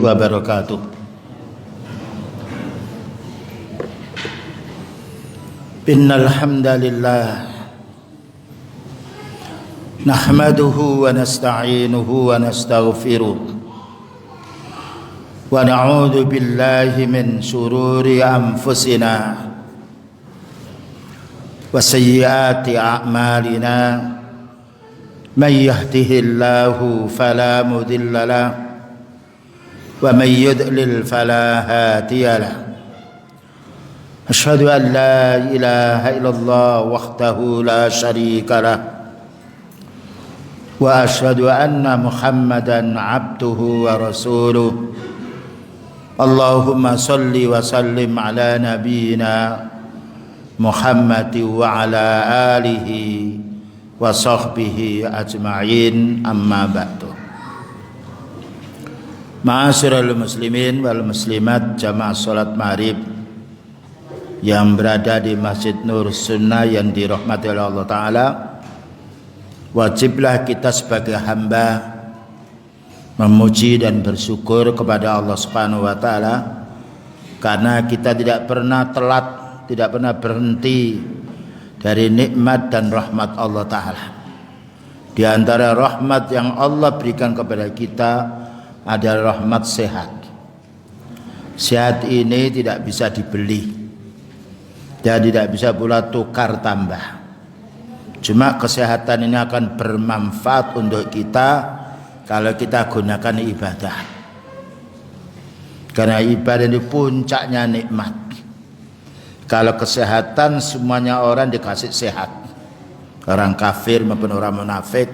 wabarakatuh. Innal hamdalillah nahmaduhu wa nasta'inuhu wa nastaghfiruh wa na'udzu billahi min shururi anfusina wa sayyiati a'malina may yahdihillahu fala mudilla lahu wa may yudlil fala hadiya lahu. Asyhadu an la ilaha illallah wahdahu la syarika lah wa asyhadu anna Muhammadan abduhu wa rasuluh. Allahumma salli wa sallim ala nabiyyina Muhammad wa ala alihi wa sahbihi ajma'in, amma ba'du. Ma'asyiral muslimin wal muslimat jamaah salat maghrib yang berada di Masjid Nur Sunnah yang dirahmati oleh Allah Ta'ala, wajiblah kita sebagai hamba memuji dan bersyukur kepada Allah Subhanahu wa Ta'ala, karena kita tidak pernah telat, tidak pernah berhenti dari nikmat dan rahmat Allah Ta'ala. Di antara rahmat yang Allah berikan kepada kita adalah rahmat sehat. Sehat ini tidak bisa dibeli dan tidak bisa pula tukar tambah. Cuma kesehatan ini akan bermanfaat untuk kita kalau kita gunakan ibadah, karena ibadah ini puncaknya nikmat. Kalau kesehatan, semuanya orang dikasih sehat, orang kafir maupun orang munafik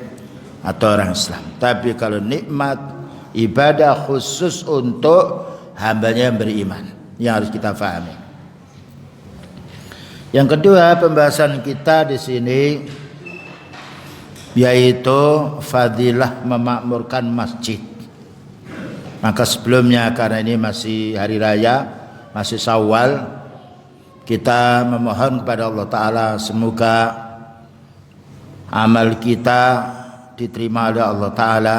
atau orang Islam. Tapi kalau nikmat, ibadah khusus untuk hambanya yang beriman, yang harus kita fahami. Yang kedua, pembahasan kita di sini yaitu fadilah memakmurkan masjid. Maka sebelumnya, karena ini masih hari raya, masih Syawal, kita memohon kepada Allah Ta'ala semoga amal kita diterima oleh Allah Ta'ala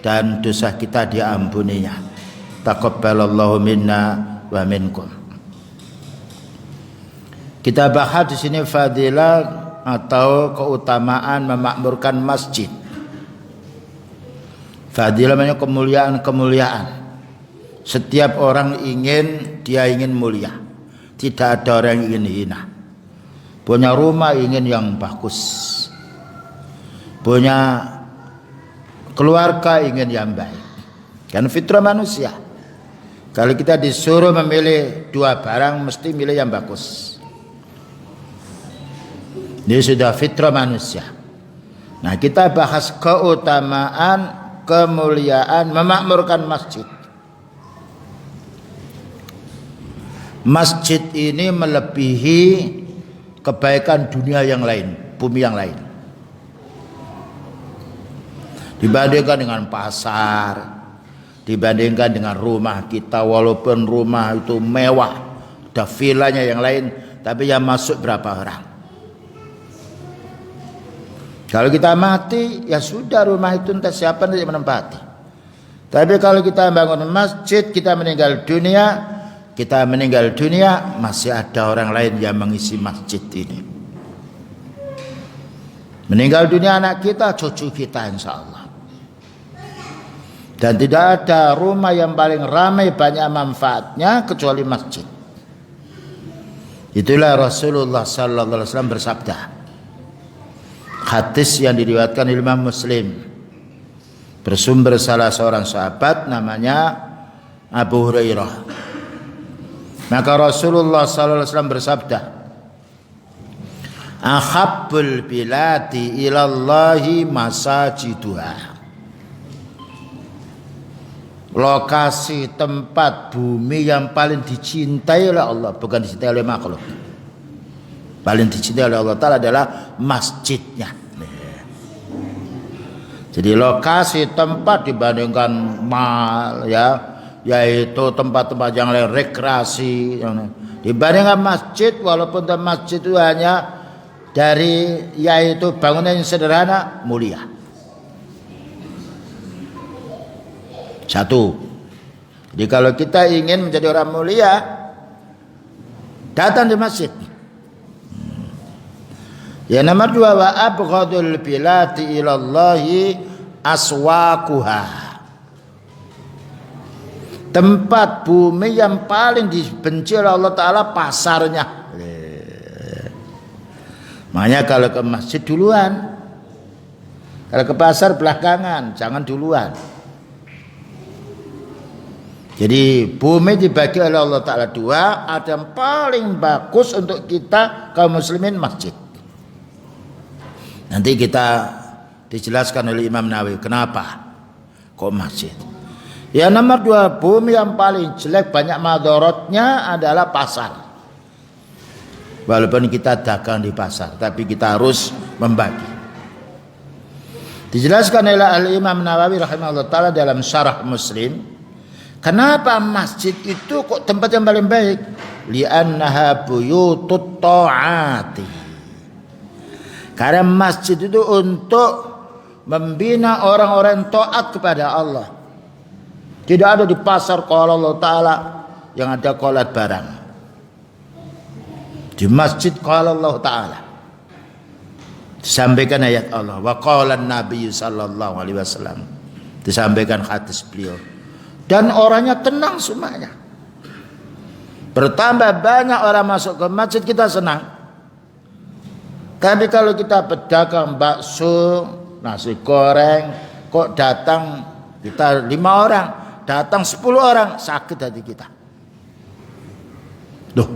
dan dosa kita diampuninya. Taqabbalallahu minna wa minkum. Kita bahas di sini fadilah atau keutamaan memakmurkan masjid. Fadilah namanya kemuliaan. Setiap orang dia ingin mulia. Tidak ada orang yang ingin hina. Punya rumah ingin yang bagus. Punya keluarga ingin yang baik. Kan fitrah manusia. Kalau kita disuruh memilih dua barang, mesti milih yang bagus. Ini sudah fitrah manusia. Nah, kita bahas keutamaan, kemuliaan memakmurkan masjid. Masjid ini melebihi kebaikan dunia yang lain, bumi yang lain. Dibandingkan dengan pasar, dibandingkan dengan rumah kita, walaupun rumah itu mewah, ada villanya yang lain, tapi yang masuk berapa orang? Kalau kita mati, ya sudah, rumah itu entah siapa yang menempati. Tapi kalau kita bangun masjid, kita meninggal dunia, masih ada orang lain yang mengisi masjid ini. Meninggal dunia anak kita, cucu kita, insya Allah. Dan tidak ada rumah yang paling ramai banyak manfaatnya kecuali masjid. Itulah Rasulullah sallallahu alaihi wasallam bersabda. Hadis yang diriwayatkan Imam Muslim, bersumber salah seorang sahabat namanya Abu Hurairah. Maka Rasulullah sallallahu alaihi wasallam bersabda, "Ahabbul biladi ilallahi masajiduha." Lokasi tempat bumi yang paling dicintai oleh Allah, bukan dicintai oleh makhluk. Paling dicintai oleh Allah Ta'ala adalah masjidnya. Jadi lokasi tempat dibandingkan mal, yaitu tempat-tempat yang lain, rekreasi, dibandingkan masjid, walaupun masjid itu hanya dari yaitu bangunan yang sederhana, mulia. Satu. Jadi kalau kita ingin menjadi orang mulia, datang di masjid. Yang nomor 2, wa abghadul bilati ilallahi aswaquha. Tempat bumi yang paling dibenci oleh Allah Ta'ala pasarnya. Makanya kalau ke masjid duluan, kalau ke pasar belakangan, jangan duluan. Jadi bumi dibagi oleh Allah Ta'ala 2, ada yang paling bagus untuk kita kaum muslimin masjid. Nanti kita dijelaskan oleh Imam Nawawi kenapa kok masjid. Ya nomor 2, bumi yang paling jelek banyak madorotnya adalah pasar. Walaupun kita dagang di pasar, tapi kita harus membagi. Dijelaskan oleh Imam Nawawi rahimahullah ta'ala dalam Syarah Muslim, kenapa masjid itu kok tempat yang paling baik? Li'annaha buyutut ta'ati. Karena masjid itu untuk membina orang-orang taat kepada Allah. Tidak ada di pasar qala Allah Ta'ala yang ada qolat barang. Di masjid qala Allah Ta'ala disampaikan ayat Allah, wa qala Nabi sallallahu alaihi wasallam, disampaikan hadis beliau. Dan orangnya tenang semuanya. Bertambah banyak orang masuk ke masjid, kita senang. Tapi kalau kita pedagang bakso, nasi goreng, kok datang kita 5 orang, datang 10 orang, sakit hati kita. Loh,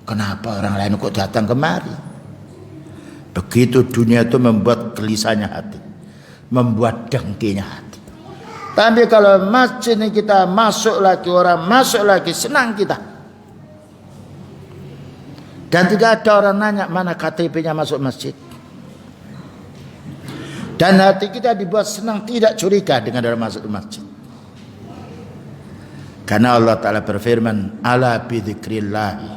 kenapa orang lain kok datang kemari? Begitu dunia itu membuat gelisahnya hati, membuat dengkinya hati. Tapi kalau masjid ini kita masuk lagi, orang masuk lagi, senang kita. Dan tidak ada orang nanya mana KTP-nya masuk masjid. Dan hati kita dibuat senang, tidak curiga dengan orang masuk masjid. Karena Allah Ta'ala berfirman, ala bidzikrillahi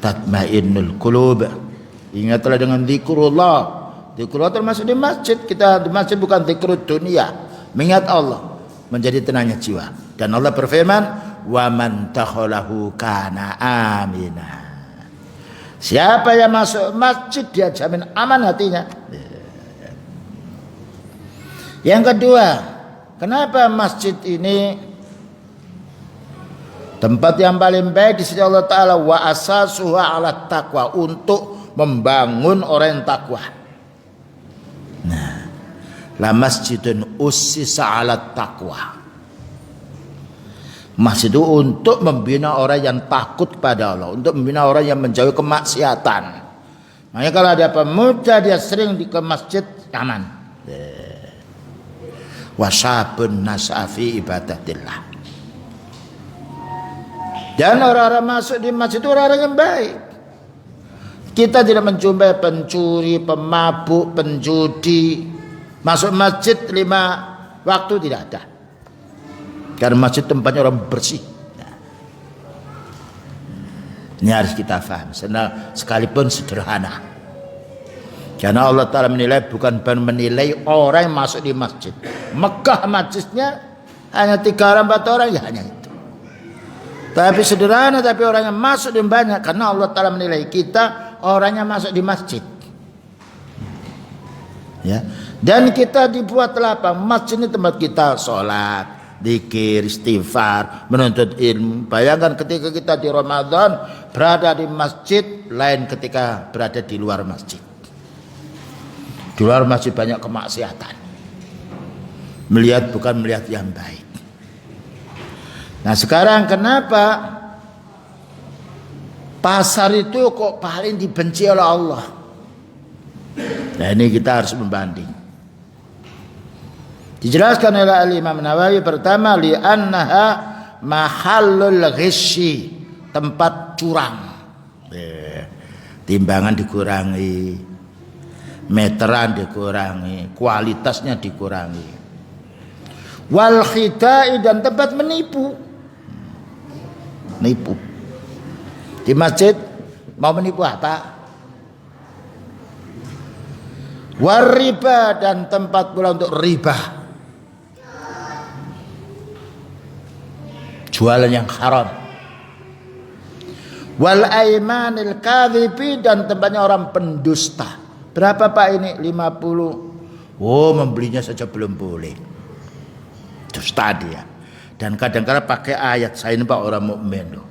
tatmainnul qulub. Ingatlah dengan zikrullah. Zikrullah termasuk di masjid. Kita di masjid bukan zikrul dunia, mengingat Allah, menjadi tenangnya jiwa. Dan Allah berfirman, wa man dakhalahu kana amina. Siapa yang masuk masjid dia jamin aman hatinya. Yang kedua, kenapa masjid ini tempat yang paling baik di sisi Allah Ta'ala? Wa asasuha ala taqwa, untuk membangun orang yang takwa. Nah, la masjidun ussisa ala taqwa. Masjid itu untuk membina orang yang takut pada Allah, untuk membina orang yang menjauhi kemaksiatan. Makanya kalau ada pemuda dia sering ke masjid, aman. Wasabun nas'afi ibadatillah. Dan orang-orang masuk di masjid itu orang-orang yang baik. Kita tidak menjumpai pencuri, pemabuk, penjudi masuk masjid 5 waktu, tidak ada. Karena masjid tempatnya orang bersih. Ini harus kita paham, sekalipun sederhana. Karena Allah Ta'ala menilai, bukan menilai orang yang masuk di masjid. Mekah masjidnya hanya 3 orang 4 orang, ya hanya itu. Tapi sederhana, tapi orang yang masuk di banyak. Karena Allah Ta'ala menilai kita orangnya masuk di masjid. Ya. Dan kita dibuat lapang. Masjid ini tempat kita sholat, dzikir, istighfar, menuntut ilmu. Bayangkan ketika kita di Ramadan berada di masjid, lain ketika berada di luar masjid. Di luar masjid banyak kemaksiatan. Melihat bukan melihat yang baik. Nah sekarang kenapa pasar itu kok paling dibenci oleh Allah? Nah ini kita harus membanding. Dijelaskan oleh Imam Nawawi, pertama li'annaha mahallul ghisyi, tempat curang. Timbangan dikurangi, meteran dikurangi, kualitasnya dikurangi. Wal khidai, dan tempat menipu. Nipu. Di masjid mau menipu apa? War riba, dan tempat pula untuk riba. jualan yang haram. Wal aimanil kadhibi, dan tempatnya orang pendusta. Berapa Pak ini? 50. Oh, membelinya saja belum boleh. Dusta dia. Dan kadang-kadang pakai ayat, saya ini Pak orang mukmin loh.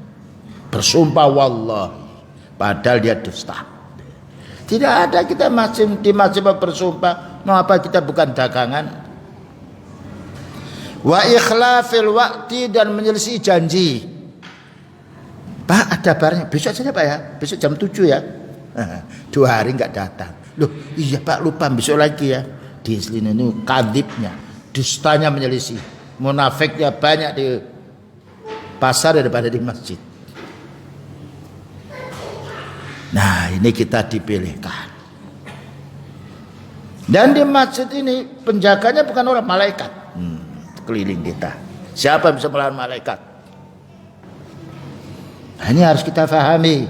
Bersumpah wallahi, padahal dia dusta. Tidak ada kita masih bersumpah. Mengapa kita bukan dagangan? Wa ikhlafil waqti, dan menyelisih janji. Pak ada barangnya, besok saja Pak ya, besok jam 7 ya. 2 hari nggak datang. Loh iya Pak, lupa besok lagi ya. Di sini ini kadhibnya, dustanya menyelisih. Munafiknya banyak di pasar daripada di masjid. Nah ini kita dipilihkan. Dan di masjid ini penjaganya bukan orang, malaikat. Keliling kita. Siapa yang bisa melawan malaikat? Nah, ini harus kita fahami.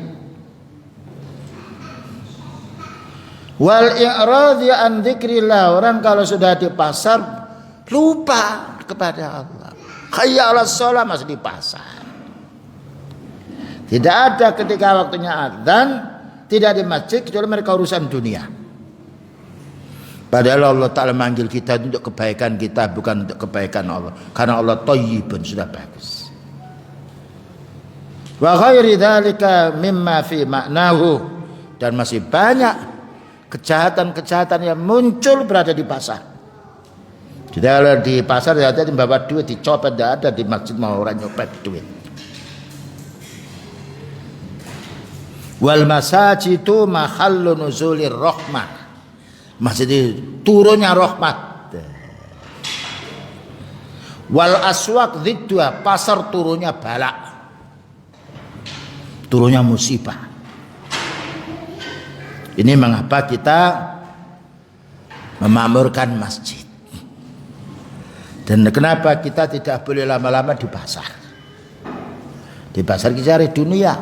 Wal i'radhi an dzikrillah, orang kalau sudah di pasar lupa kepada Allah. Hayya 'alas shalah masih di pasar. Tidak ada ketika waktunya adzan, tidak di masjid, kecuali mereka urusan dunia. Padahal Allah Ta'ala manggil kita untuk kebaikan kita, bukan untuk kebaikan Allah. Karena Allah thayyibun, sudah bagus. Wa ghairi dzalika mimma fi ma'nahu, dan masih banyak kejahatan-kejahatan yang muncul berada di pasar. Tidak di pasar ada yang bawa duit dicopet, tidak ada di masjid mau orang nyopet duit. Wal masajidu mahallu nuzulir rahmah, masjid turunnya rahmat. Wal aswaq dzidduha, pasar turunnya balak, turunnya musibah. Ini mengapa kita memakmurkan masjid. Dan kenapa kita tidak boleh lama-lama di pasar. Di pasar kita cari dunia.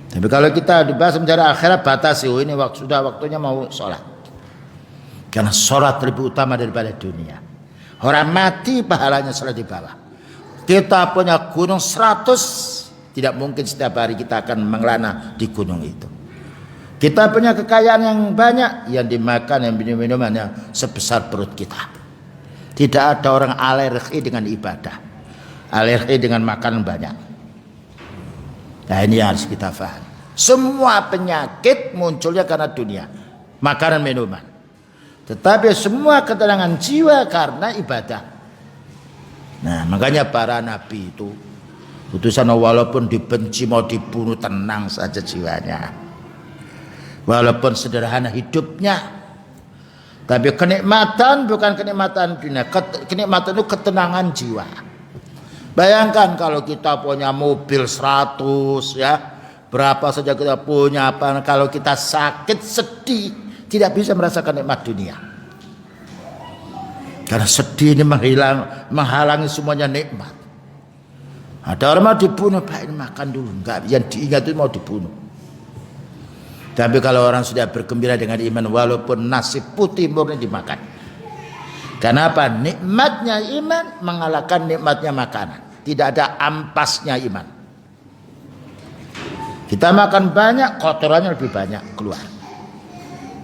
Tapi kalau kita di pasar mencari akhirat, batasi. Oh ini sudah waktunya mau sholat. Karena sholat lebih utama daripada dunia. Orang mati pahalanya sholat di bawah. Kita punya gunung 100, tidak mungkin setiap hari kita akan mengelana di gunung itu. Kita punya kekayaan yang banyak, yang dimakan, yang minum-minumannya sebesar perut kita. Tidak ada orang alergi dengan ibadah, alergi dengan makan banyak. Nah ini yang harus kita paham. Semua penyakit munculnya karena dunia, makanan minuman. Tetapi semua ketenangan jiwa karena ibadah. Nah makanya para nabi itu utusan walaupun dibenci mau dibunuh, tenang saja jiwanya. Walaupun sederhana hidupnya, tapi kenikmatan bukan kenikmatan dunia, kenikmatan itu ketenangan jiwa. Bayangkan kalau kita punya mobil 100 ya, berapa saja kita punya, apa kalau kita sakit sedih tidak bisa merasakan nikmat dunia. Karena sedih ini menghalangi semuanya nikmat. Ada orang mau dibunuh, Pak ini makan dulu, enggak, yang diingat itu mau dibunuh. Tapi kalau orang sudah bergembira dengan iman, walaupun nasi putih murni dimakan. Kenapa? Nikmatnya iman mengalahkan nikmatnya makanan. Tidak ada ampasnya iman. Kita makan banyak, kotorannya lebih banyak keluar.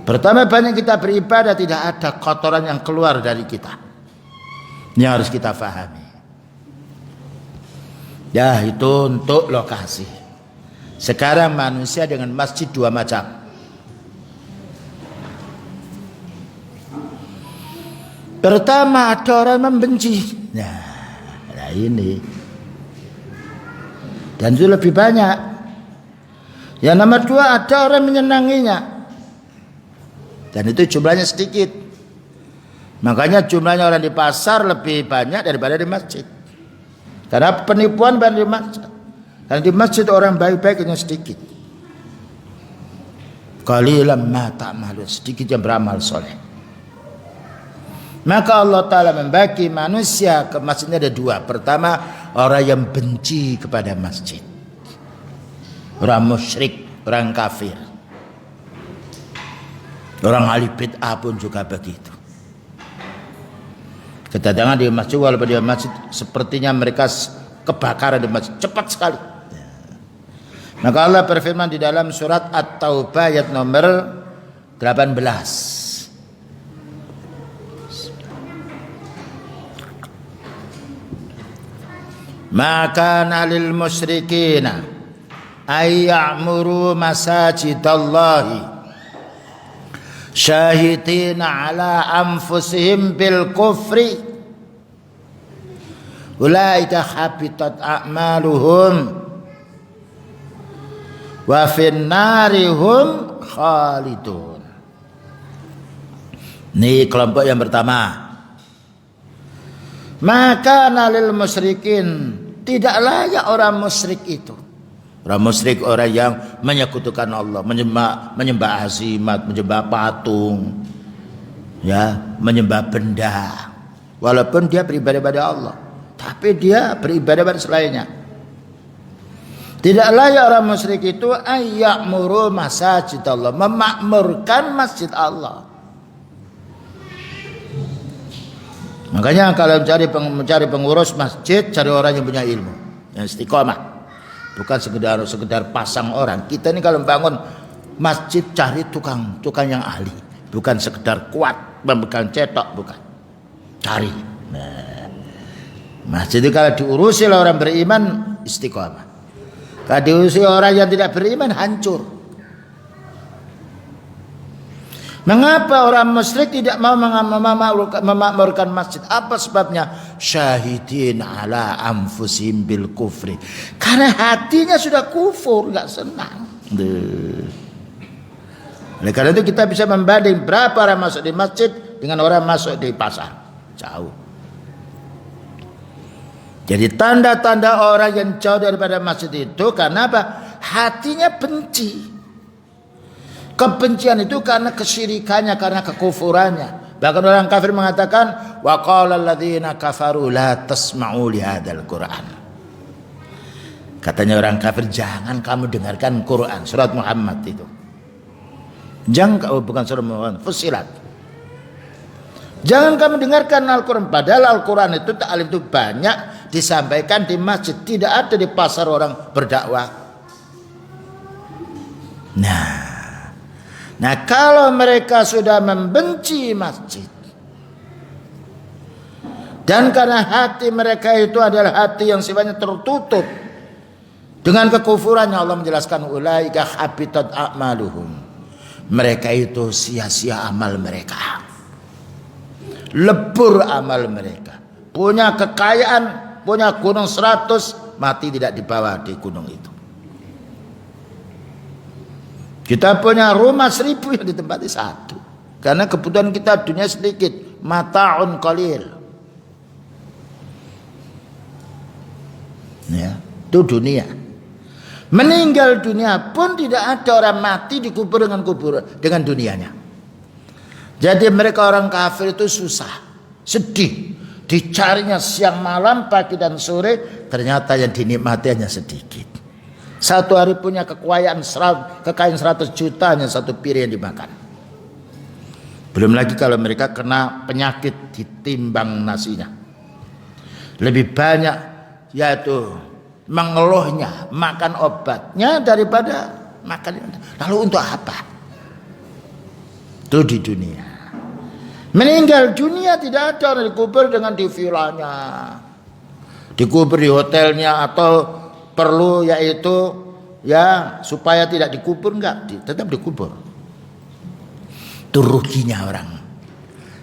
Pertama banyak kita beribadah, tidak ada kotoran yang keluar dari kita. Ini harus kita pahami. Ya itu untuk lokasi. Sekarang manusia dengan masjid 2 macam. Pertama ada orang membenci. Nah ini. Dan itu lebih banyak. Yang nomor 2 ada orang menyenanginya. Dan itu jumlahnya sedikit. Makanya jumlahnya orang di pasar lebih banyak daripada di masjid. Karena penipuan banyak di masjid. Dan di masjid orang baik-baiknya sedikit. Qalilan ma ta'malun, sedikit yang beramal soleh. Maka Allah Ta'ala membagi manusia ke masjidnya ada 2. Pertama orang yang benci kepada masjid, orang musyrik, orang kafir. Orang ahli bid'ah pun juga begitu. Kedatangan di masjid, walaupun di masjid sepertinya mereka kebakaran di masjid, cepat sekali. Maka Allah berfirman di dalam surat At-Taubah ayat nomor 18. Maka nalil musyrikina ay ya'muru masajidallahi syahidina ala anfusihim bil kufri ulaika habitat a'maluhum wa finnarihum khalidun. Ini kelompok yang pertama. Maka nalil musyrikin, tidak layak orang musyrik itu. Orang musyrik orang yang menyekutukan Allah, menyembah azimat, menyembah patung, ya, menyembah benda. Walaupun dia beribadah pada Allah, tapi dia beribadah pada selainnya. Tidak layak orang musyrik itu ayya'muru masajid Allah, memakmurkan masjid Allah. Makanya kalau mencari pengurus masjid, cari orang yang punya ilmu, yang istiqomah. Bukan sekedar pasang orang. Kita ini kalau membangun masjid cari tukang yang ahli, bukan sekedar kuat memegang cetok, bukan. Cari. Nah, masjid itu kalau diurusi oleh orang beriman istiqomah. Kalau diurusi orang yang tidak beriman hancur. Mengapa orang musyrik tidak mau memakmurkan masjid? Apa sebabnya? Syahidin ala anfusihim bil kufri. Karena hatinya sudah kufur, enggak senang. Oleh karena itu kita bisa membanding berapa orang masuk di masjid dengan orang masuk di pasar. Jauh. Jadi tanda-tanda orang yang jauh daripada masjid itu karena apa? Hatinya benci. Kebencian itu karena kesyirikannya, karena kekufurannya. Bahkan orang kafir mengatakan, wa qala alladziina kafaru la tasma'u li hadzal Qur'an. Katanya orang kafir, jangan kamu dengarkan Quran, surat Muhammad itu. Jangan, bukan surat Muhammad, Fussilat. Jangan kamu dengarkan Al-Quran. Padahal Al-Quran itu ta'lim itu banyak disampaikan di masjid, tidak ada di pasar orang berdakwah. Nah, kalau mereka sudah membenci masjid dan karena hati mereka itu adalah hati yang sifatnya tertutup dengan kekufurannya, Allah menjelaskan ulaika habitat a'maluhum. Mereka itu sia-sia amal mereka, lebur amal mereka. Punya kekayaan, punya gunung 100, mati tidak dibawa di gunung itu. Kita punya rumah 1000 yang ditempati 1. Karena kebutuhan kita dunia sedikit. Mata'un qalil. Ya, itu dunia. Meninggal dunia pun tidak ada orang mati dikubur dengan dunianya. Jadi mereka orang kafir itu susah, sedih. Dicarinya siang malam, pagi dan sore, ternyata yang dinikmati hanya sedikit. Satu hari punya kekayaan 100 juta, hanya 1 piring yang dimakan. Belum lagi kalau mereka kena penyakit ditimbang nasinya. Lebih banyak yaitu mengeluhnya, makan obatnya daripada makan. Lalu untuk apa? Itu di dunia. Meninggal dunia tidak ada orang dikubur dengan di vilanya, dikubur di hotelnya, atau perlu yaitu ya supaya tidak dikubur, enggak, tetap dikubur. Itu ruginya orang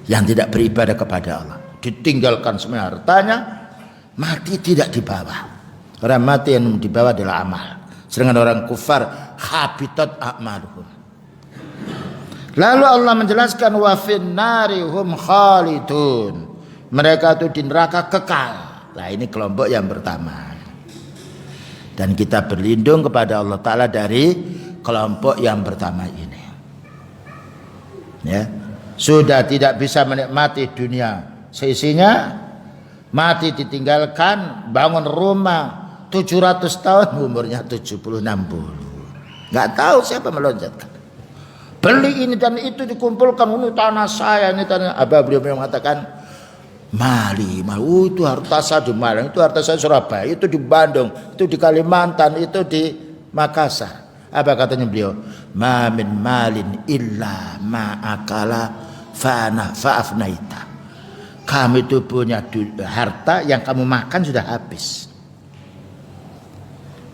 yang tidak beribadah kepada Allah. Ditinggalkan semua hartanya, mati tidak dibawa. Orang mati yang dibawa adalah amal. Sedangkan orang kufar habitat a'maluhum. Lalu Allah menjelaskan wa finnarihum khalidun. Mereka itu di neraka kekal. Nah, ini kelompok yang pertama. Dan kita berlindung kepada Allah Ta'ala dari kelompok yang pertama ini. Ya, sudah tidak bisa menikmati dunia seisinya, mati ditinggalkan, bangun rumah 700 tahun, umurnya 70-60. Nggak tahu siapa melonjatkan. Beli ini dan itu dikumpulkan, ini tanah saya, ini tanah. Beliau mengatakan, Itu harta saya di Malang, itu harta saya Surabaya, itu di Bandung, itu di Kalimantan, itu di Makassar. Apa katanya beliau? Ma min malin illa ma akala fa'afnaita. Kamu itu punya harta yang kamu makan sudah habis.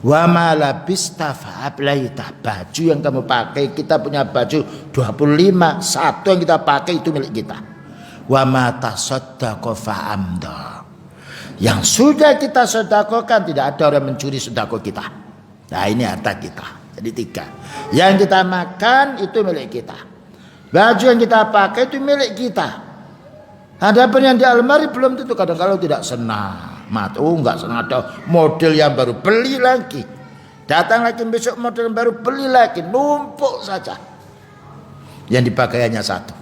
Wa ma labista fa'ablaita. Baju yang kamu pakai, kita punya baju 25, satu yang kita pakai itu milik kita. Wa ma tasaddaqa fa'amda. Yang sudah kita sedekahkan, tidak ada orang mencuri sedekah kita. Nah, ini harta kita. Jadi 3. Yang kita makan itu milik kita. Baju yang kita pakai itu milik kita. Adapun yang di almari belum tentu, kadang kalau tidak senang. Enggak senang, ada model yang baru, beli lagi. Datang lagi besok model yang baru, beli lagi, numpuk saja. Yang dipakai hanya satu.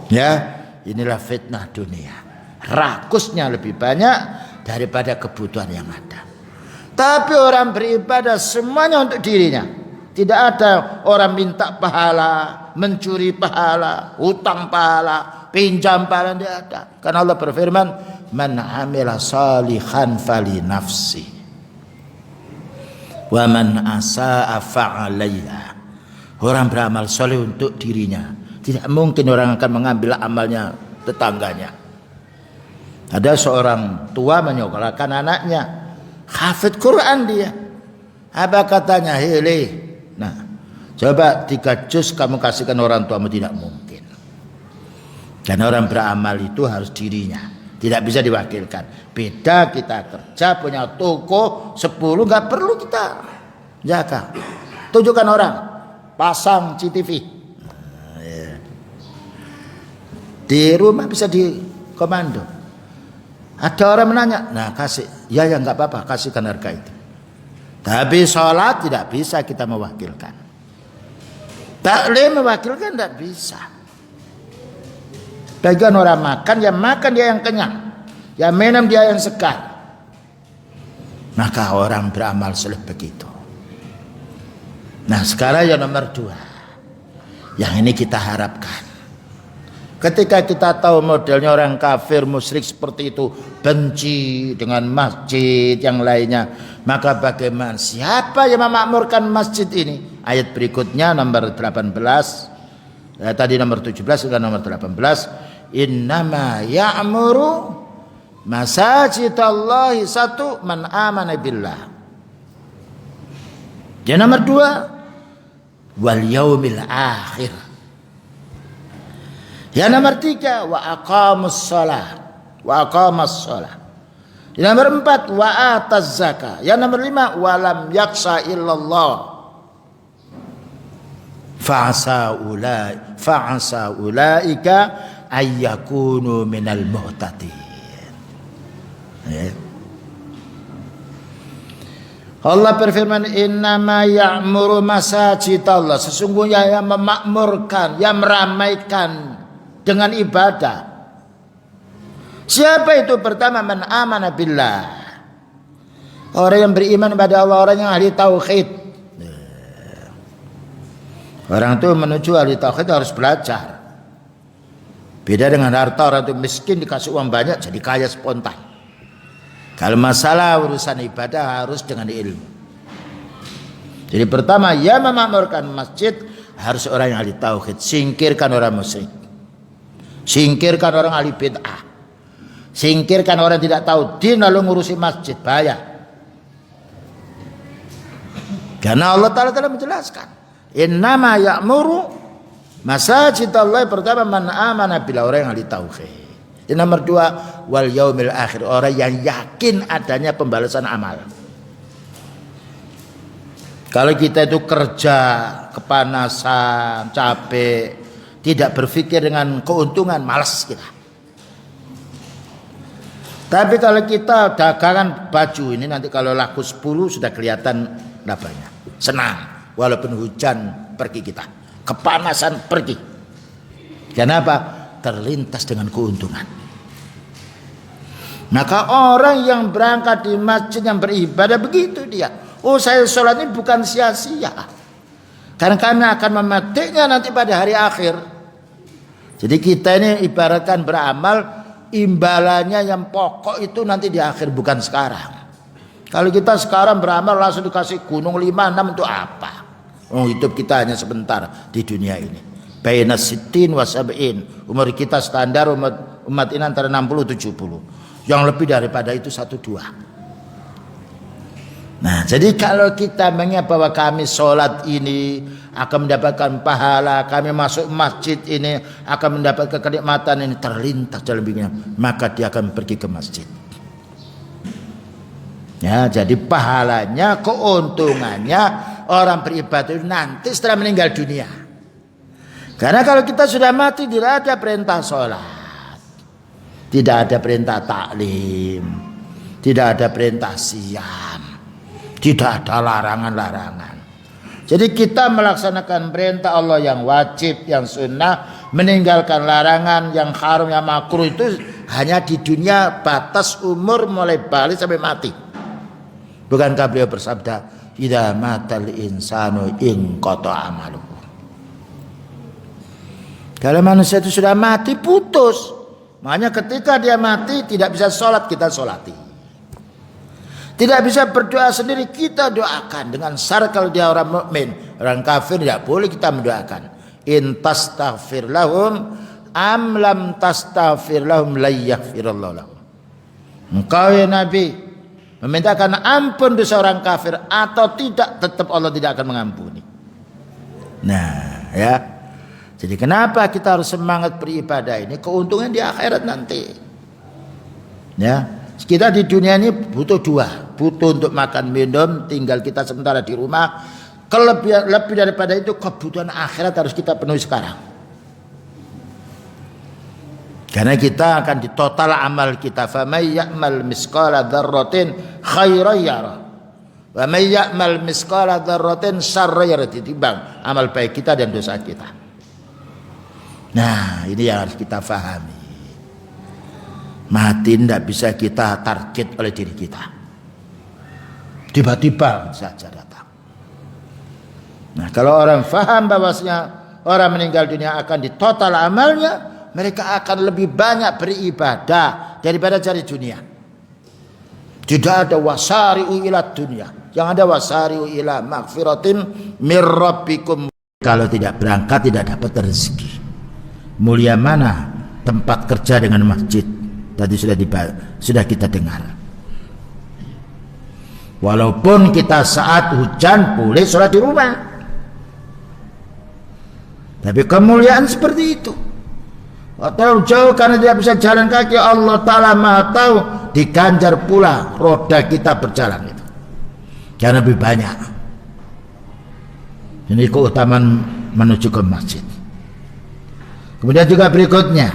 Ya, inilah fitnah dunia. Rakusnya lebih banyak daripada kebutuhan yang ada. Tapi orang beribadah semuanya untuk dirinya. Tidak ada orang minta pahala, mencuri pahala, hutang pahala, pinjam pahala, tidak ada. Karena Allah berfirman, "Man 'amila shalihan fali nafsi, wa man asa'a fa'alaiha." Orang beramal soleh untuk dirinya. Tidak mungkin orang akan mengambil amalnya tetangganya. Ada seorang tua menyekolahkan anaknya, hafid Quran dia. Apa katanya? Hele, nah, coba 3 juz kamu kasihkan orang tuamu. Tidak mungkin. Dan orang beramal itu harus dirinya, tidak bisa diwakilkan. Beda kita kerja punya toko 10, nggak perlu kita jaga. Tunjukkan orang, pasang CCTV. Di rumah bisa dikomando. Ada orang menanya, nah kasih, ya nggak apa-apa, kasihkan harga itu. Tapi sholat tidak bisa kita mewakilkan. Taklim mewakilkan tidak bisa. Bagian orang makan, dia yang kenyang, yang minum dia yang segar. Maka orang beramal soleh begitu. Nah sekarang yang nomor 2, yang ini kita harapkan. Ketika kita tahu modelnya orang kafir musyrik seperti itu, benci dengan masjid yang lainnya, maka bagaimana, siapa yang memakmurkan masjid ini? Ayat berikutnya nomor 18, tadi nomor 17 dan nomor 18, innama ya'muru masajidallahi satu man amana billah. Yang nomor 2, wal yaumil akhir. Yang nomor 3, wa aqamus shalah. Yang nomor 4, wa ataz zakah. Yang nomor 5, wa lam yakhsha illallah. Fa'asa ulaika ayyakunu minal muhtadin. Allah berfirman, innama ya'muru masajidallah. Sesungguhnya yang memakmurkan, yang meramaikan dengan ibadah. Siapa itu? Pertama, man amana billah. Orang yang beriman kepada Allah, orang yang ahli tauhid. Orang itu menuju ahli tauhid harus belajar. Beda dengan harta, orang itu miskin dikasih uang banyak jadi kaya spontan. Kalau masalah urusan ibadah harus dengan ilmu. Jadi pertama, yang memakmurkan masjid harus orang yang ahli tauhid. Singkirkan orang musyrik. Singkirkan orang ahli bid'ah. Singkirkan orang tidak tahu din lalu ngurusi masjid, bahaya. Karena Allah Ta'ala telah menjelaskan, innama ya'muru masajidallah, pertama man amana billah, orang yang ahli tauhid. Yang nomor 2, wal yaumil akhir, orang yang yakin adanya pembalasan amal. Kalau kita itu kerja kepanasan, capek, tidak berpikir dengan keuntungan, malas kita. Tapi kalau kita dagangan baju ini, nanti kalau laku 10 sudah kelihatan labanya. Senang, walaupun hujan pergi kita, kepanasan pergi. Kenapa? Terlintas dengan keuntungan. Maka orang yang berangkat di masjid yang beribadah begitu dia. Oh, saya sholat ini bukan sia-sia. Karena kami akan memetiknya nanti pada hari akhir. Jadi kita ini ibaratkan beramal, imbalannya yang pokok itu nanti di akhir, bukan sekarang. Kalau kita sekarang beramal langsung dikasih gunung 5, 6 untuk apa? Oh, hidup kita hanya sebentar di dunia ini. Baina sittin wa sab'in. Umur kita standar umat ini antara 60 70. Yang lebih daripada itu 1 2. Nah, jadi kalau kita mengingat bahwa kami sholat ini akan mendapatkan pahala, kami masuk masjid ini akan mendapatkan kenikmatan ini, terlintas dalam pikiran, maka dia akan pergi ke masjid. Ya, jadi pahalanya, keuntungannya orang beribadah itu nanti setelah meninggal dunia. Karena kalau kita sudah mati tidak ada perintah sholat, tidak ada perintah taklim, tidak ada perintah siam, tidak ada larangan-larangan. Jadi kita melaksanakan perintah Allah yang wajib, yang sunnah, meninggalkan larangan yang haram, yang makruh itu hanya di dunia, batas umur mulai balik sampai mati. Bukankah beliau bersabda, "Idza matal insanu inqata amaluhu." Kalau manusia itu sudah mati, putus. Makanya ketika dia mati tidak bisa sholat, kita sholati. Tidak bisa berdoa sendiri, kita doakan dengan syarat kalau dia orang mukmin. Orang kafir tidak boleh kita mendoakan. In tastaghfir lahum am lam tastaghfir lahum la yaghfirullahu lahum. Engkau ya Nabi memintakan ampun dosa orang kafir atau tidak, tetap Allah tidak akan mengampuni. Nah, ya. Jadi kenapa kita harus semangat beribadah ini? Keuntungan di akhirat nanti. Ya. Kita di dunia ini butuh 2, butuh untuk makan minum, tinggal kita sementara di rumah. Lebih daripada itu kebutuhan akhirat harus kita penuhi sekarang. Karena kita akan ditotal amal kita. Faman ya'mal misqala dzarratin khairan yarah, wa man ya'mal misqala dzarratin syarran yarah. Ditimbang amal baik kita dan dosa kita. Nah, ini yang harus kita fahami. Mati tidak bisa kita target oleh diri kita. Tiba-tiba saja datang. Nah, kalau orang faham bahwasanya orang meninggal dunia akan ditotal amalnya, mereka akan lebih banyak beribadah daripada cari dunia. Tidak ada wasari'u ila dunia, yang ada wasari'u ila maghfiratin mir rabbikum. Kalau tidak berangkat tidak dapat rezeki. Mulia mana tempat kerja dengan masjid? Tadi sudah kita dengar. Walaupun kita saat hujan boleh sholat di rumah, tapi kemuliaan seperti itu. Atau jauh karena tidak bisa jalan kaki, Allah Ta'ala Maha tahu, diganjar pula roda kita berjalan itu. Jangan lebih banyak. Ini keutamaan menuju ke masjid. Kemudian juga berikutnya,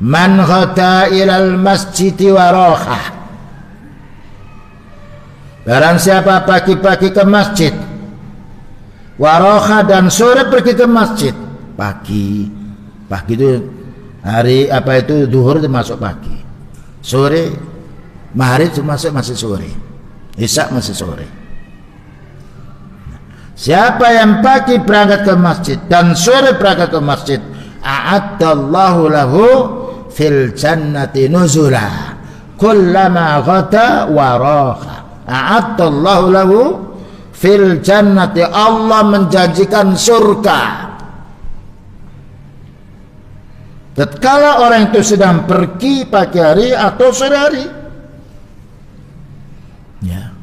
man khata ilal masjidi waroha. Barang siapa pagi-pagi ke masjid, waroha, dan sore pergi ke masjid. Pagi itu hari apa itu zuhur itu masuk pagi, sore maghrib itu masih sore, isya masih sore. Siapa yang pagi berangkat ke masjid dan sore berangkat ke masjid, a'addallahu lahu fil jannati nuzula kullama ghada wa raha. A'addallahu lahu fil jannati, Allah menjanjikan surga tatkala orang itu sedang pergi pagi hari atau sore hari. Ya.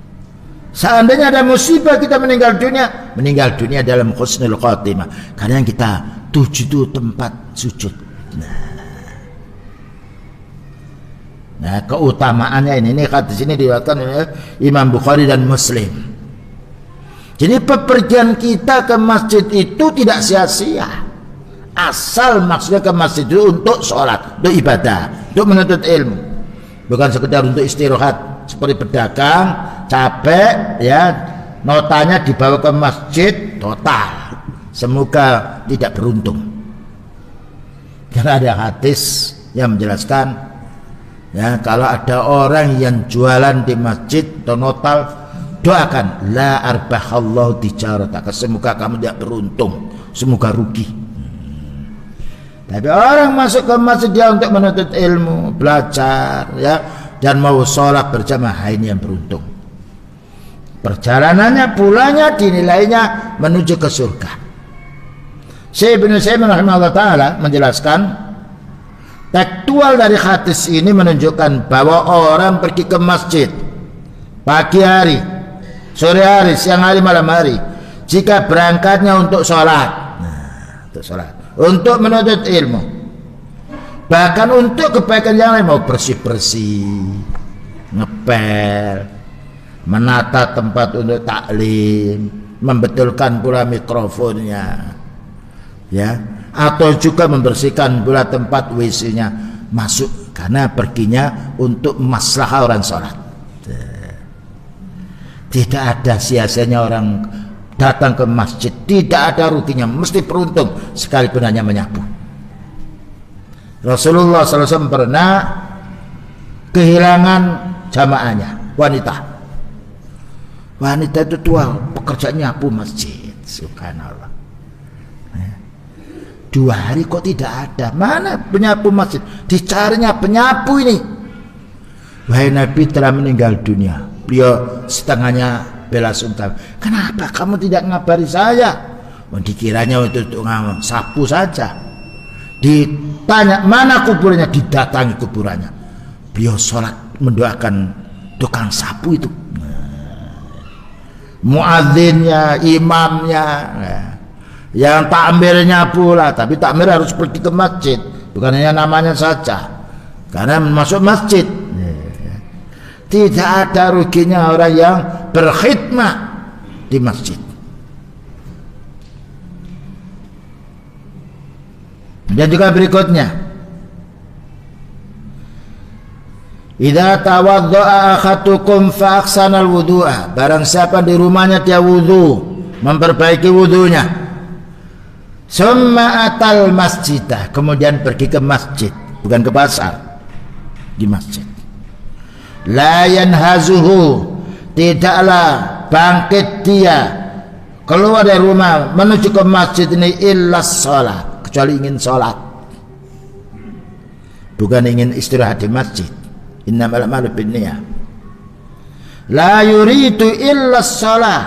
Seandainya ada musibah kita meninggal dunia dalam husnul khatimah, karena yang kita tuju itu tempat sujud. Nah, keutamaannya ini hadis ini diriwayatkan oleh Imam Bukhari dan Muslim. Jadi pepergian kita ke masjid itu tidak sia-sia. Asal maksudnya ke masjid itu untuk sholat, untuk ibadah, untuk menuntut ilmu, bukan sekedar untuk istirahat seperti pedagang capek ya, notanya dibawa ke masjid total. Semoga tidak beruntung. Karena ada hadis yang menjelaskan, ya, kalau ada orang yang jualan di masjid atau notal, doakan la arbahallahu tijarataka, semoga kamu tidak beruntung, semoga rugi. Tapi orang masuk ke masjid dia untuk menuntut ilmu, belajar, ya, dan mau sholat berjamaah, ini yang beruntung. Perjalanannya, pulangnya dinilainya menuju ke surga. Syekh Ibnu Utsaimin rahimahullah taala menjelaskan, tekstual dari hadis ini menunjukkan bahwa orang pergi ke masjid pagi hari, sore hari, siang hari, malam hari, jika berangkatnya untuk sholat, untuk sholat, untuk menuntut ilmu, bahkan untuk kebaikan yang lain, mau bersih-bersih, ngepel, menata tempat untuk taklim, membetulkan pula mikrofonnya, ya, atau juga membersihkan pula tempat WC-nya, masuk karena perginya untuk maslahah orang sholat. Tidak ada sia-sianya orang datang ke masjid, tidak ada ruginya, mesti beruntung sekalipun hanya menyapu. Rasulullah SAW pernah kehilangan jamaahnya, wanita itu tua, pekerjaan nyapu masjid, subhanallah. 2 hari kok tidak ada, mana penyapu masjid, dicarinya penyapu ini. Wahai Nabi telah meninggal dunia. Beliau setengahnya bela sungkawa. Kenapa kamu tidak ngabari saya? Dikiranya untuk sapu saja. Ditanya mana kuburannya, didatangi kuburannya. Beliau sholat mendoakan tukang sapu itu, muadzinnya, imamnya, yang takmirnya pula. Tapi takmir harus pergi ke masjid, bukan hanya namanya saja, karena masuk masjid. Tidak ada ruginya orang yang berkhidmah di masjid. Dan juga berikutnya, idza tawaddaa ahadukum fa ahsana al-wudu'a, barang siapa di rumahnya dia wudu, memperbaiki wudunya, summa atal masjidah, kemudian pergi ke masjid, bukan ke pasar, di masjid, la yanhazuhu, tidaklah bangkit dia keluar dari rumah menuju ke masjid ini illa sholat, kecuali ingin sholat, bukan ingin istirahat di masjid. Innamal a'malu binniyah. La yuridu illa sholat,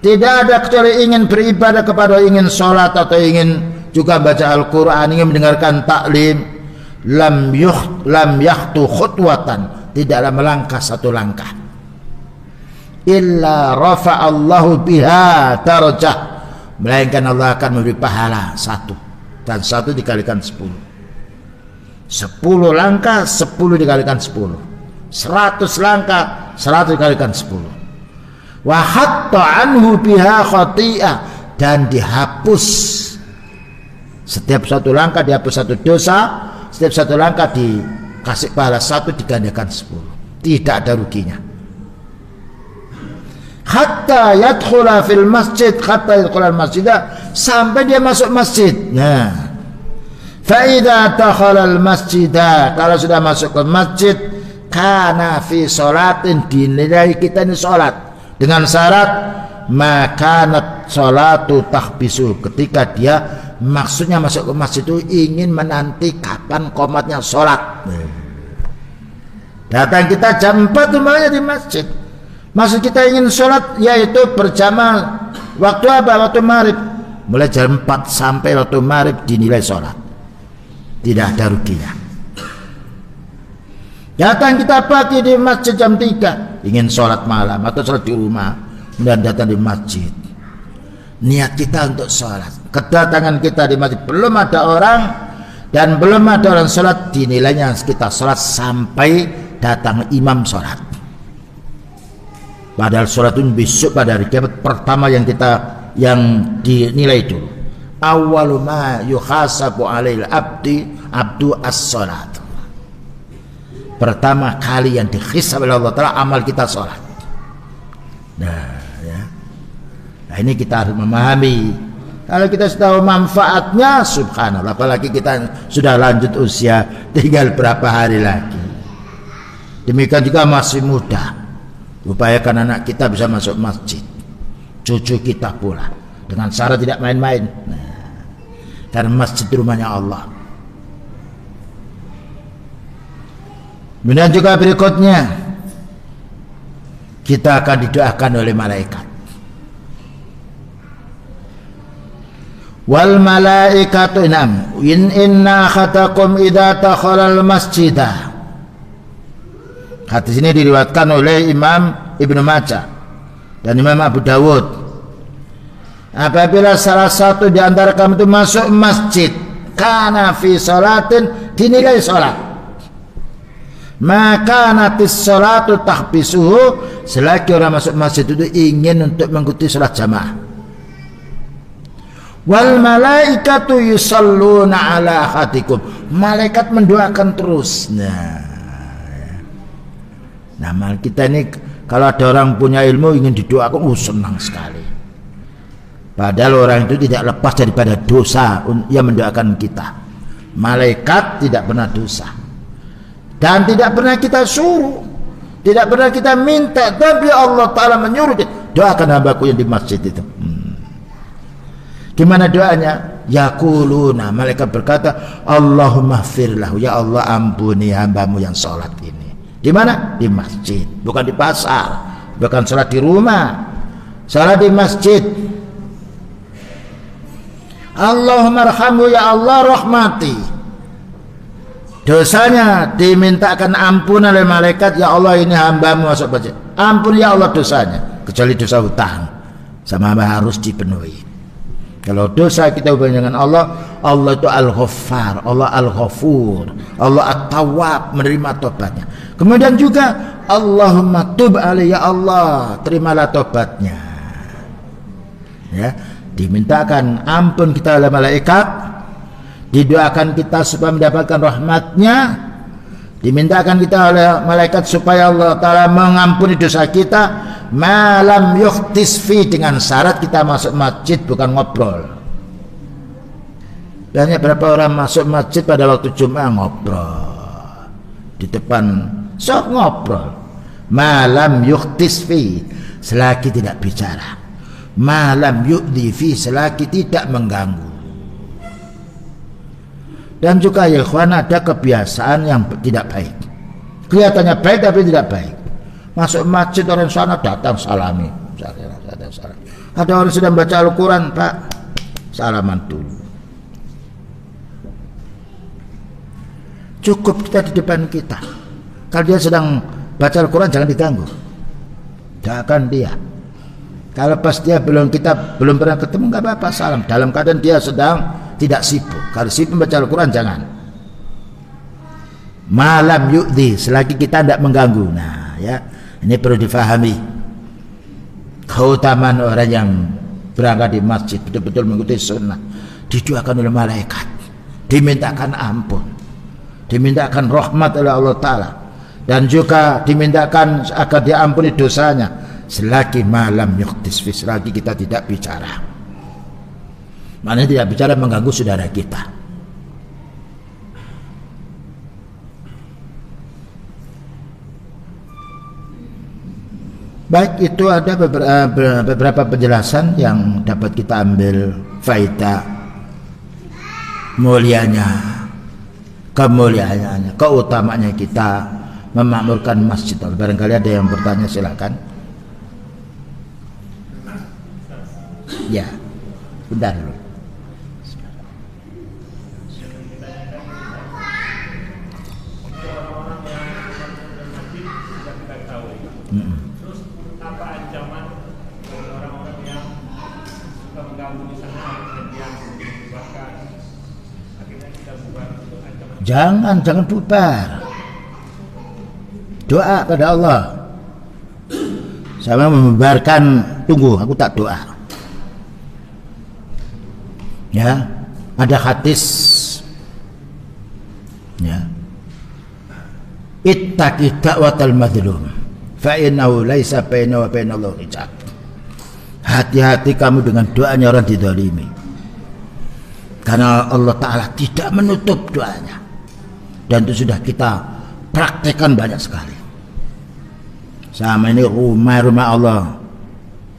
tidak ada kecuali ingin beribadah kepada, ingin sholat atau ingin juga baca Al-Quran, ingin mendengarkan taklim. Lam yakhtu khutwatan, tidaklah melangkah satu langkah, illa rafa'allahu biha darajah, melainkan Allah akan memberi pahala 1, dan 1 dikalikan 10. 10 langkah 10 dikalikan 10, 100 langkah 100 dikalikan 10. Wa hatta anhu biha khati'ah, dan dihapus setiap 1 langkah, dihapus 1 dosa. Setiap 1 langkah dikasih pahala 1 digandakan 10, tidak ada ruginya. Hatta yadkhula fil masjid, hatta yadkhula masjid, sampai dia masuk masjid. Nah, fa idza dakhala al masjid, kalau sudah masuk ke masjid, kana fi sholatin, dinilai kita ini sholat dengan syarat makanat sholatu tahbisu, ketika dia maksudnya masuk ke masjid itu ingin menanti kapan qomatnya sholat. Datang kita jam 4 umpamanya di masjid, maksud kita ingin sholat yaitu berjamaah. Waktu apa? Waktu maghrib. Mulai jam 4 sampai waktu maghrib dinilai sholat, tidak ada ruginya. Datang kita pagi di masjid jam 3, ingin sholat malam atau sholat di rumah, kemudian datang di masjid, niat kita untuk sholat. Kedatangan kita di masjid belum ada orang dan belum ada orang sholat, dinilainya kita sholat sampai datang imam sholat. Padahal sholat itu besok pada hari kiamat pertama yang dinilai dulu. Awwalu ma yuhasabu alail abdu as-sholat. Pertama kali yang dihisab oleh Allah Ta'ala amal kita sholat. Nah, ini kita harus memahami. Kalau kita sudah tahu manfaatnya, subhanallah, apalagi kita sudah lanjut usia, tinggal berapa hari lagi. Demikian juga masih muda, upayakan anak kita bisa masuk masjid, cucu kita pula, dengan syarat tidak main-main. Karena masjid rumahnya Allah. Kemudian juga berikutnya, kita akan didoakan oleh malaikat. Wal malaikatu inna khatakum idza takhalal masjidah. Hadis ini diriwayatkan oleh Imam Ibnu Majah dan Imam Abu Dawud. Apabila salah satu di antara kamu itu masuk masjid, kana fi salatin, dinilai salat, maka natis salatu tahbisuhu, selagi orang masuk masjid itu ingin untuk mengikuti salat jamaah. Wal malaikatu yusalluna ala ahadikum, malaikat mendoakan terus. Nah, kita ini kalau ada orang punya ilmu ingin didoakan, senang sekali. Padahal orang itu tidak lepas daripada dosa yang mendoakan kita. Malaikat tidak pernah dosa, dan tidak pernah kita suruh, tidak pernah kita minta, tapi Allah Ta'ala menyuruh, doakan hambaku yang di masjid itu. Gimana doanya? Yaquluna, malaikat berkata, Allahumma firlahu, ya Allah ampuni hambamu yang sholat ini. Di mana? Di masjid, bukan di pasar, bukan sholat di rumah, sholat di masjid. Allahumma arhamhu, ya Allah rahmati. Dosanya dimintakan ampun oleh malaikat, ya Allah ini hambamu masuk masjid, ampun ya Allah dosanya, kecuali dosa hutang sama harus dipenuhi. Kalau dosa kita hubungan dengan Allah, Allah itu Al-Ghaffar, Allah Al-Ghafur, Allah At-Tawwab, menerima tobatnya. Kemudian juga Allahumma tub alaihi, ya Allah terimalah tobatnya. Ya, dimintakan ampun kita oleh malaikat, didoakan kita supaya mendapatkan rahmatnya, dimintakan kita oleh malaikat supaya Allah Ta'ala mengampuni dosa kita, malam yukhtis fi, dengan syarat kita masuk masjid bukan ngobrol. Banyak berapa orang masuk masjid pada waktu Jumat ngobrol di depan, sok ngobrol. Malam yukhtis fi, selagi tidak bicara. Malam yu'di fi, selagi tidak mengganggu. Dan juga ya ikhwan, ada kebiasaan yang tidak baik. Kelihatannya baik tapi tidak baik. Masuk masjid orang sana datang salami. Ada orang sedang baca Al-Quran, Pak, salaman dulu. Cukup kita di depan kita. Kalau dia sedang baca Al-Quran jangan diganggu. Doakan dia. Kalau pas dia kita belum pernah ketemu, nggak apa-apa, salam. Dalam keadaan dia sedang tidak sibuk. Kalau sibuk membaca Al-Quran jangan. Malam yu'di, selagi kita tidak mengganggu. Nah, ya, ini perlu difahami. Keutamaan orang yang berangkat di masjid betul-betul mengikuti sunnah, didoakan oleh malaikat, dimintakan ampun, dimintakan rahmat oleh Allah Ta'ala, dan juga dimintakan agar diampuni dosanya selagi malam yukhtis fi, selagi kita tidak bicara. Maknanya tidak bicara mengganggu saudara kita. Baik, itu ada beberapa penjelasan yang dapat kita ambil faedah mulianya, kemuliaannya, keutamaannya kita memakmurkan masjid. Barangkali ada yang bertanya, silakan. Ya, bentar dulu. Jangan bubar. Doa pada Allah. Sama membubarkan, tunggu, aku tak doa. Ya, ada hadis. Ya. Ittaqi da'watal madlum fa innahu laisa bainahu wa bainallahi hijab. Hati-hati kamu dengan doanya orang dizalimi. Karena Allah Ta'ala tidak menutup doanya. Dan itu sudah kita praktekkan banyak sekali. Sama ini rumah Allah.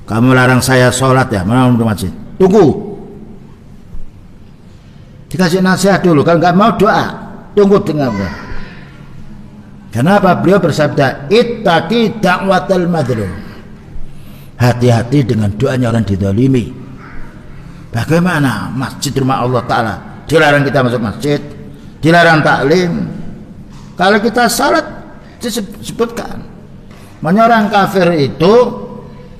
Kamu larang saya sholat ya, mana rumah masjid? Tunggu. Dikasih nasihat dulu. Kalau nggak mau doa, tunggu dengar. Kenapa beliau bersabda ittaqi da'watal madlum? Hati-hati dengan doanya orang dizalimi. Bagaimana masjid rumah Allah Ta'ala dilarang kita masuk masjid, dilarang taklim. Kalau kita salat disebutkan orang kafir itu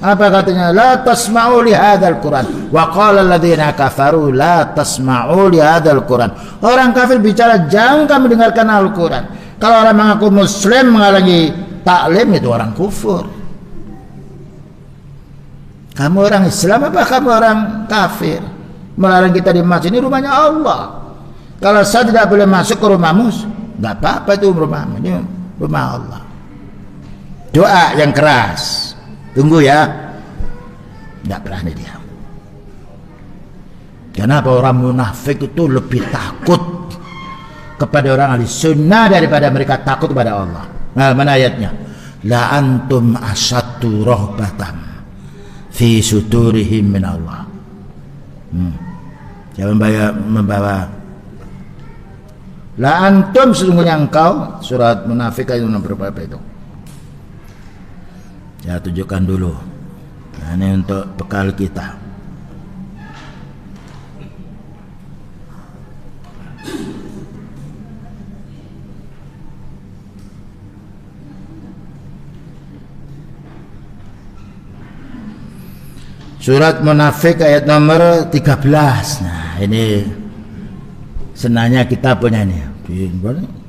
apa katanya? La tasma'u li hadzal Qur'an wa qala alladziina kafaru la tasma'u li hadzal Qur'an. Orang kafir bicara jangan kamu dengarkan Al-Qur'an. Kalau orang mengaku muslim menghalangi taklim itu orang kufur. Kamu orang Islam apa kamu orang kafir? Melarang kita di masjid, ini rumahnya Allah. Kalau saya tidak boleh masuk ke rumahmu, enggak apa-apa, itu rumahmu, ini rumah Allah. Doa yang keras. Tunggu ya. Enggak berani dia. Kenapa orang munafik itu lebih takut kepada orang ahli sunnah daripada mereka takut kepada Allah? Nah, mana ayatnya? La antum asyaddu rahbatan fi sudurihim min Allah. Jangan membawa la antum, sesungguhnya engkau, surat munafik ayat nomor berapa itu? Ya, tunjukkan dulu. Nah, ini untuk bekal kita. Surat munafik ayat nomor 13. Nah, ini senangnya kita punya ini.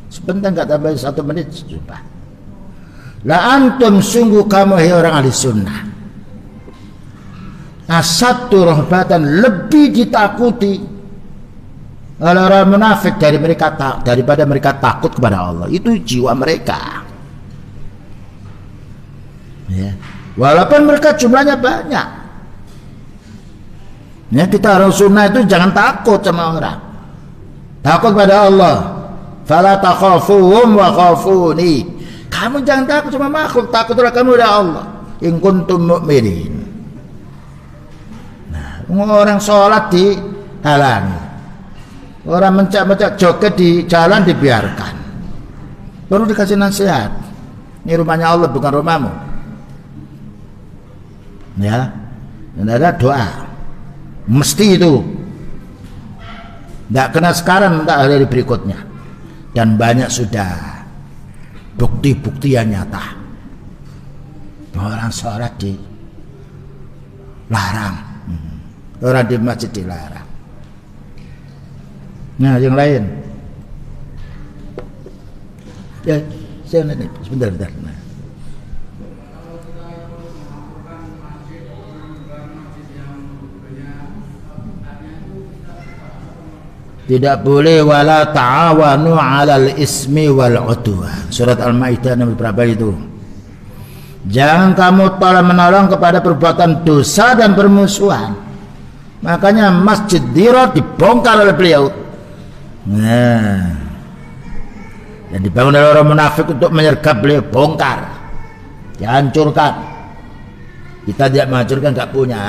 Sebentar, enggak tambah 1 menit sumpah. La antum, sungguh kamu hai orang ahli sunnah, asaddu rahbatan, lebih ditakuti oleh orang munafik daripada mereka takut kepada Allah. Itu jiwa mereka. Ya. Walaupun mereka jumlahnya banyak. Ya, kita orang sunnah itu jangan takut sama orang. Takut pada Allah. Fala takhafuhum wa khafuni. Kamu jangan takut sama makhluk, takutlah kamu pada Allah. In kuntum mu'minin. Nah, orang sholat dihalangi, orang mencak-mencak joget di jalan dibiarkan. Baru dikasih nasihat. Ini rumahnya Allah, bukan rumahmu. Ya, dan ada doa. Mesti itu. Tidak kena sekarang, tak hari berikutnya. Dan banyak sudah bukti-bukti yang nyata. Orang sholat dilarang, orang di masjid dilarang. Nah, yang lain. Ya, saya nanti sebentar. Nah. Tidak boleh wala ta'awanu 'alal ismi wal 'udwan. Surat Al-Maidah nomor berapa itu? Jangan kamu tolong-menolong kepada perbuatan dosa dan permusuhan. Makanya Masjid Dirar dibongkar oleh beliau. Nah, dan dibangun oleh orang munafik untuk menyergap beliau, bongkar, dihancurkan. Kita tidak menghancurkan, enggak punya,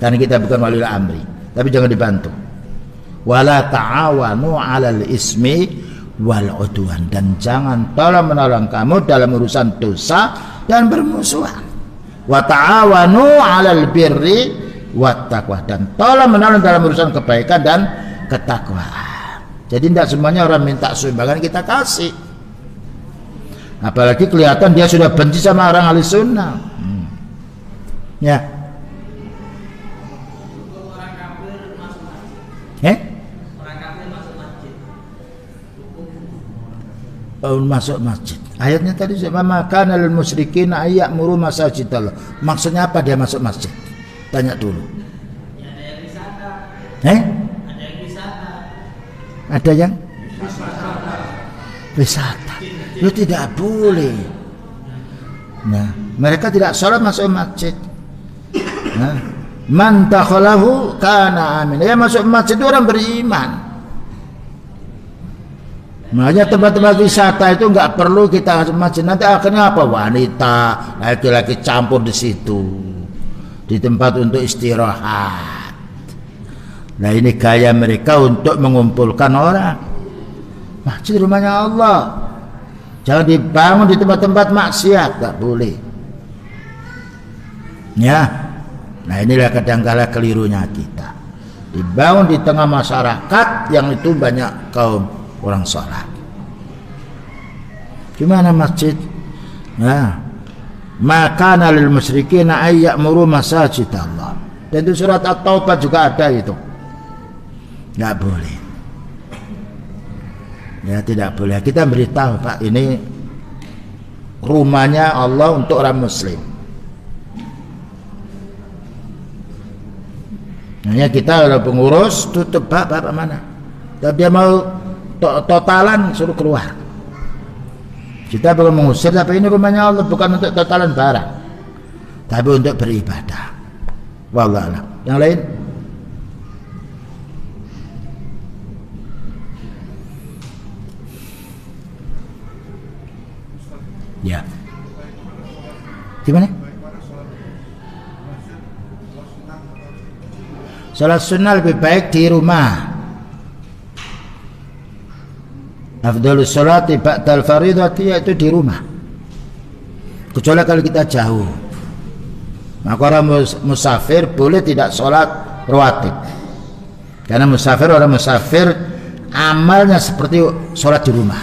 karena kita bukan waliul amri. Tapi jangan dibantu. Wala ta'awanu 'alal ismi wal 'udwan, dan jangan tolong menolong kamu dalam urusan dosa dan bermusuhan. Wa ta'awanu 'alal birri wat taqwa, dan tolong menolong dalam urusan kebaikan dan ketakwaan. Jadi tidak semuanya orang minta sumbangan kita kasih. Apalagi kelihatan dia sudah benci sama orang ahli sunnah. Ya. Masuk masjid. Ayatnya tadi maka nal musyrikin ayyamuru masajidallah. Maksudnya apa dia masuk masjid? Tanya dulu. Ya, ada yang wisata. Ada yang wisata. Ada yang wisata. Itu tidak boleh. Nah, mereka tidak sholat masuk masjid. Nah, man dakhalahu kana amin. Ya, masuk masjid itu orang beriman. Makanya tempat-tempat wisata itu nggak perlu kita masjid. Nanti akhirnya apa? Wanita, laki-laki campur di situ, di tempat untuk istirahat. Nah, ini gaya mereka untuk mengumpulkan orang. Masjid rumahnya Allah. Jangan dibangun di tempat-tempat maksiat, tak boleh. Ya. Nah, inilah kadangkala kelirunya kita. Dibangun di tengah masyarakat yang itu banyak kaum orang salat. Gimana masjid? Nah, maka lil musyrikin ay ya'muru masajid Allah. Dan itu surat At-Taubah juga ada itu. Enggak boleh. Ya, tidak boleh. Kita beritahu, Pak, ini rumahnya Allah untuk orang muslim. Hanya kita ada pengurus tutup, Pak mana? Dan dia mau totalan suruh keluar. Kita belum mengusir, tapi ini rumahnya Allah bukan untuk totalan barang, tapi untuk beribadah. Wallahu a'lam. Yang lain? Ya. Gimana? Salat sunnah lebih baik di rumah. Afdhalus sholati ba'dal faridati, yaitu di rumah. Kecuali kalau kita jauh. Maka orang musafir boleh tidak sholat rawatib. Karena orang musafir amalnya seperti sholat di rumah.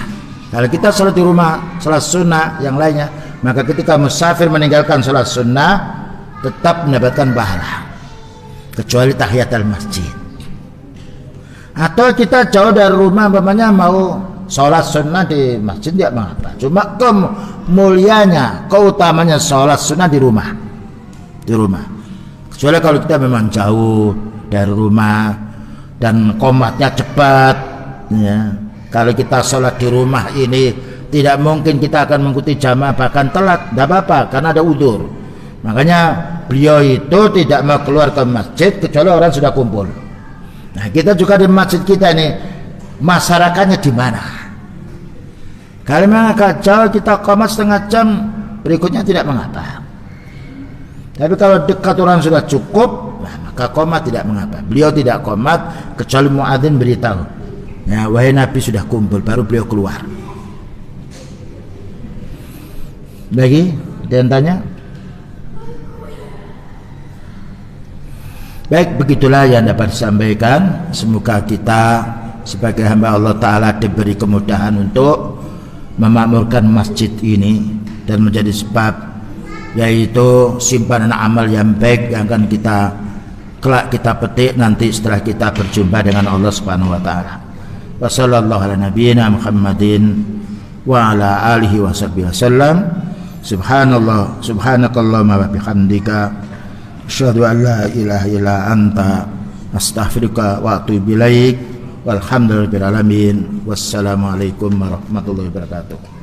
Kalau kita sholat di rumah, sholat sunnah yang lainnya, maka ketika musafir meninggalkan sholat sunnah tetap mendapatkan pahala. Kecuali tahiyatul masjid. Atau kita jauh dari rumah, umpamanya mau sholat sunnah di masjid, tidak mengapa. Cuma kemuliaannya, keutamanya sholat sunnah di rumah. Di rumah. Kecuali kalau kita memang jauh dari rumah dan qomatnya cepat, ya. Kalau kita sholat di rumah ini tidak mungkin kita akan mengikuti jamaah, bahkan telat, tidak apa-apa karena ada udzur. Makanya beliau itu tidak mau keluar ke masjid kecuali orang sudah kumpul. Nah, kita juga di masjid kita ini masyarakatnya di mana? Kalau memang agak jauh kita qomat setengah jam, berikutnya tidak mengapa. Tapi kalau dekat orang sudah cukup, nah, maka qomat tidak mengapa. Beliau tidak qomat kecuali muadzin beritahu, ya, wahai Nabi sudah kumpul, baru beliau keluar. Lagi dan tanya. Baik, begitulah yang dapat disampaikan. Semoga kita sebagai hamba Allah Ta'ala diberi kemudahan untuk memakmurkan masjid ini dan menjadi sebab, yaitu simpanan amal yang baik yang akan kelak kita petik nanti setelah kita berjumpa dengan Allah Subhanahu wa taala. Wa sallallahu ala nabiyyina Muhammadin wa ala alihi wa sahbihi wasallam. Subhanallah, subhanakallahumma wa bihamdika asyhadu an la ilaha illa anta astaghfiruka wa atubu ilaik. Walhamdulillahirabbil alamin. Wassalamualaikum warahmatullahi wabarakatuh.